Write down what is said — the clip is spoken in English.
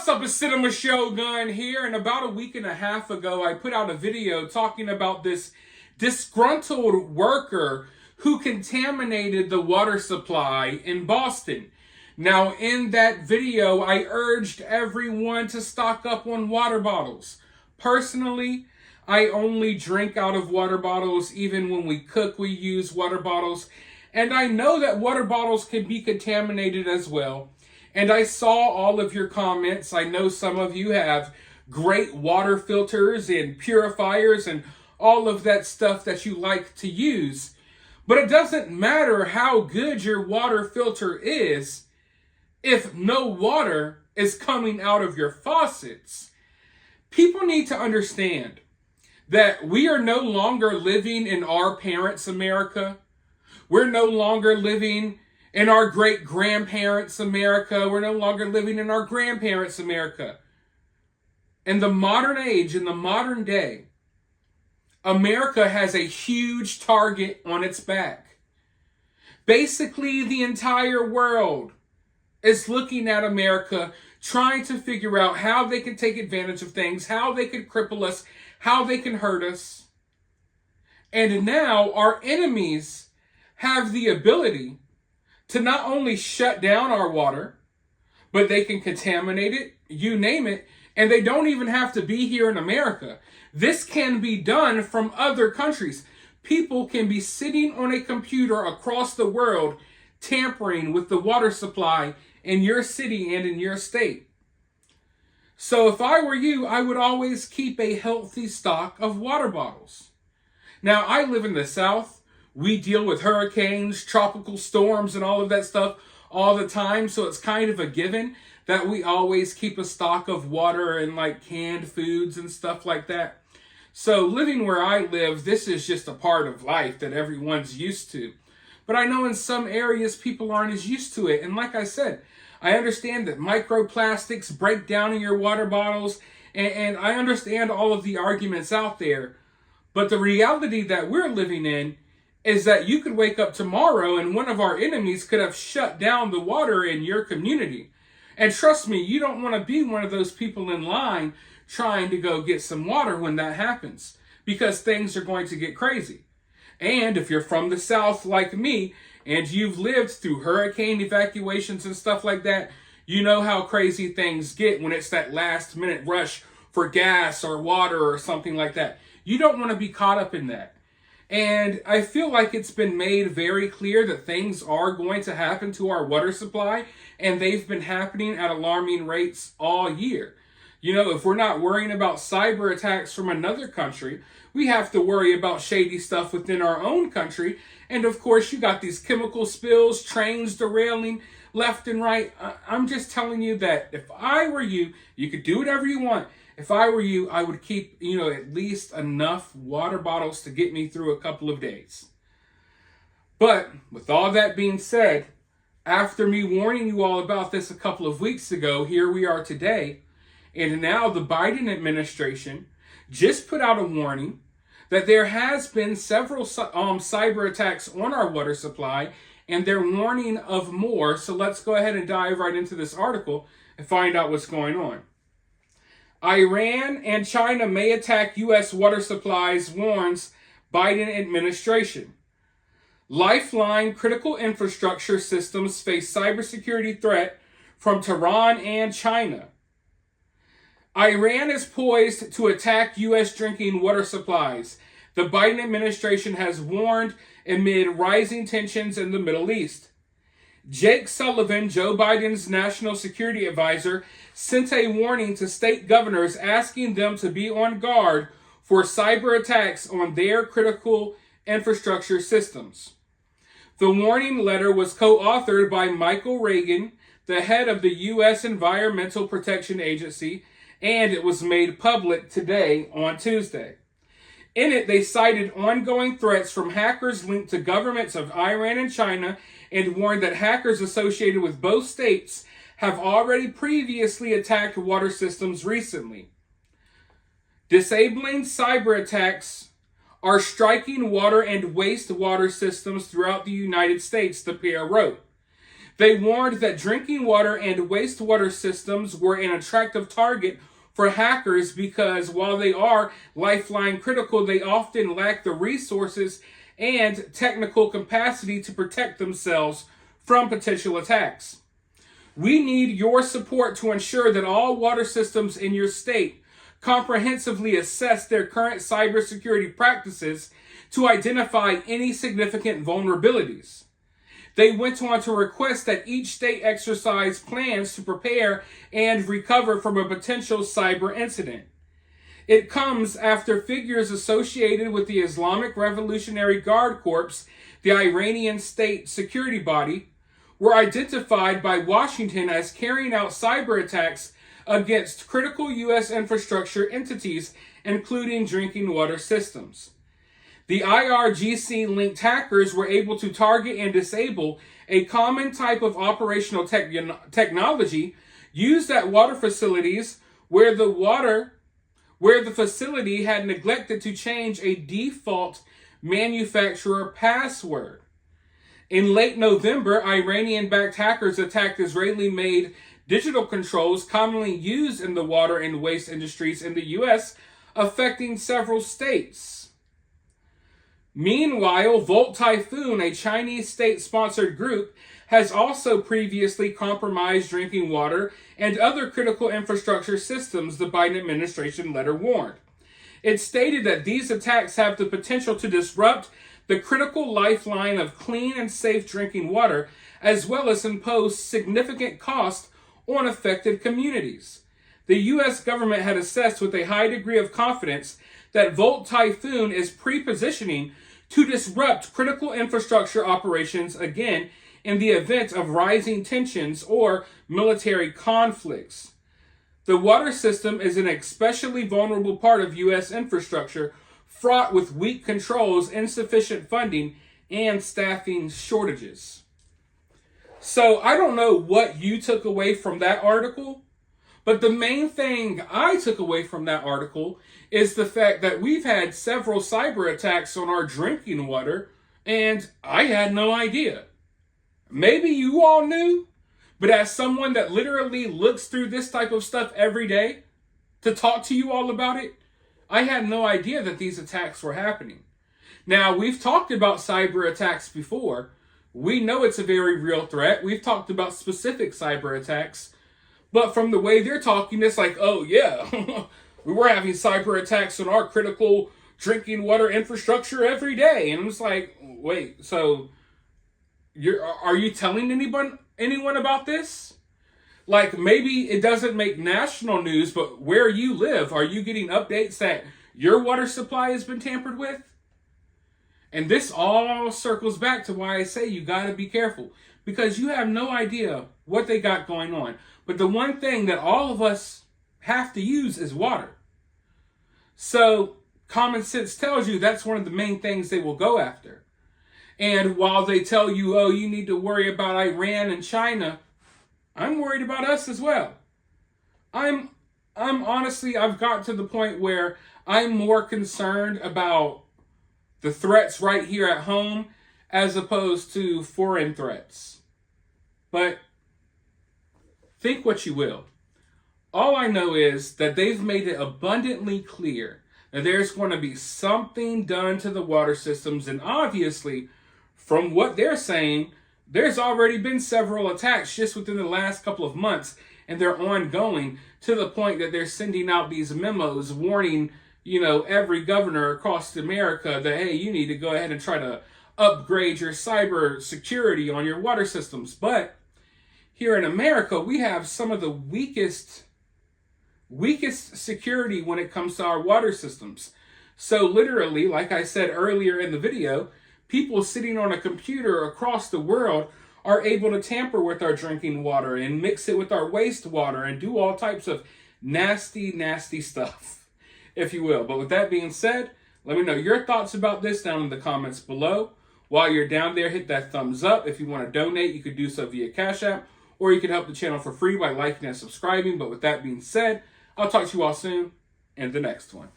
What's up, it's cinemashogun here, and about a week and a half ago I put out a video talking about this disgruntled worker who contaminated the water supply in Boston. Now, in that video, I urged everyone to stock up on water bottles. Personally, I only drink out of water bottles. Even when we cook, we use water bottles. And I know that water bottles can be contaminated as well. And I saw all of your comments. I know some of you have great water filters and purifiers and all of that stuff that you like to use. But it doesn't matter how good your water filter is if no water is coming out of your faucets. People need to understand that we are no longer living in our parents' America. We're no longer living in our great-grandparents' America. We're no longer living in our grandparents' America. In the modern age, in the modern day, America has a huge target on its back. Basically, the entire world is looking at America, trying to figure out how they can take advantage of things, how they can cripple us, how they can hurt us. And now our enemies have the ability to not only shut down our water, but they can contaminate it, you name it, and they don't even have to be here in America. This can be done from other countries. People can be sitting on a computer across the world tampering with the water supply in your city and in your state. So if I were you, I would always keep a healthy stock of water bottles. Now, I live in the South. We deal with hurricanes, tropical storms, and all of that stuff all the time. So it's kind of a given that we always keep a stock of water and like canned foods and stuff like that. So living where I live, this is just a part of life that everyone's used to. But I know in some areas people aren't as used to it. And like I said, I understand that microplastics break down in your water bottles. And I understand all of the arguments out there. But the reality that we're living in is that you could wake up tomorrow and one of our enemies could have shut down the water in your community. And trust me, you don't want to be one of those people in line trying to go get some water when that happens, because things are going to get crazy. And if you're from the South like me and you've lived through hurricane evacuations and stuff like that, you know how crazy things get when it's that last minute rush for gas or water or something like that. You don't want to be caught up in that. And I feel like it's been made very clear that things are going to happen to our water supply, and they've been happening at alarming rates all year. You know, if we're not worrying about cyber attacks from another country, we have to worry about shady stuff within our own country. And of course, you got these chemical spills, trains derailing left and right. I'm just telling you that if I were you, you could do whatever you want. If I were you, I would keep, at least enough water bottles to get me through a couple of days. But with all that being said, after me warning you all about this a couple of weeks ago, here we are today. And now the Biden administration just put out a warning that there has been several cyber attacks on our water supply, and they're warning of more. So let's go ahead and dive right into this article and find out what's going on. Iran and China may attack U.S. water supplies, warns Biden administration. Lifeline critical infrastructure systems face cybersecurity threat from Tehran and China. Iran is poised to attack U.S. drinking water supplies, the Biden administration has warned amid rising tensions in the Middle East. Jake Sullivan, Joe Biden's national security advisor, sent a warning to state governors asking them to be on guard for cyber attacks on their critical infrastructure systems. The warning letter was co-authored by Michael Regan, the head of the U.S. Environmental Protection Agency, and it was made public today on Tuesday. In it, they cited ongoing threats from hackers linked to governments of Iran and China and warned that hackers associated with both states have already previously attacked water systems recently. Disabling cyber attacks are striking water and wastewater systems throughout the United States, the pair wrote. They warned that drinking water and wastewater systems were an attractive target for hackers because while they are lifeline critical, they often lack the resources and technical capacity to protect themselves from potential attacks. We need your support to ensure that all water systems in your state comprehensively assess their current cybersecurity practices to identify any significant vulnerabilities. They went on to request that each state exercise plans to prepare and recover from a potential cyber incident. It comes after figures associated with the Islamic Revolutionary Guard Corps, the Iranian state security body, were identified by Washington as carrying out cyber attacks against critical U.S. infrastructure entities, including drinking water systems. The IRGC-linked hackers were able to target and disable a common type of operational technology used at water facilities where the facility had neglected to change a default manufacturer password. In late November, Iranian-backed hackers attacked Israeli-made digital controls commonly used in the water and waste industries in the U.S., affecting several states. Meanwhile, Volt Typhoon, a Chinese state-sponsored group, has also previously compromised drinking water and other critical infrastructure systems, the Biden administration letter warned. It stated that these attacks have the potential to disrupt the critical lifeline of clean and safe drinking water, as well as impose significant cost on affected communities. The U.S. government had assessed with a high degree of confidence that Volt Typhoon is pre-positioning to disrupt critical infrastructure operations again in the event of rising tensions or military conflicts. The water system is an especially vulnerable part of U.S. infrastructure, fraught with weak controls, insufficient funding, and staffing shortages. So I don't know what you took away from that article, but the main thing I took away from that article is the fact that we've had several cyber attacks on our drinking water, and I had no idea. Maybe you all knew, but as someone that literally looks through this type of stuff every day to talk to you all about it, I had no idea that these attacks were happening. Now, we've talked about cyber attacks before. We know it's a very real threat. We've talked about specific cyber attacks. But from the way they're talking, it's like, oh yeah, we're having cyber attacks on our critical drinking water infrastructure every day. And it's like, wait, so are you telling anyone about this? Like, maybe it doesn't make national news, but where you live, are you getting updates that your water supply has been tampered with? And this all circles back to why I say you got to be careful, because you have no idea what they got going on. But the one thing that all of us have to use is water. So common sense tells you that's one of the main things they will go after. And while they tell you, oh, you need to worry about Iran and China, I'm worried about us as well. I'm honestly, I've got to the point where I'm more concerned about the threats right here at home as opposed to foreign threats. But think what you will. All I know is that they've made it abundantly clear that there's going to be something done to the water systems. And obviously, from what they're saying, there's already been several attacks just within the last couple of months, and they're ongoing to the point that they're sending out these memos warning, every governor across America that, hey, you need to go ahead and try to upgrade your cyber security on your water systems. But here in America, we have some of the weakest security when it comes to our water systems. So literally, like I said earlier in the video, people sitting on a computer across the world are able to tamper with our drinking water and mix it with our wastewater and do all types of nasty, nasty stuff, if you will. But with that being said, let me know your thoughts about this down in the comments below. While you're down there, hit that thumbs up. If you want to donate, you could do so via CashApp, or you can help the channel for free by liking and subscribing. But with that being said, I'll talk to you all soon in the next one.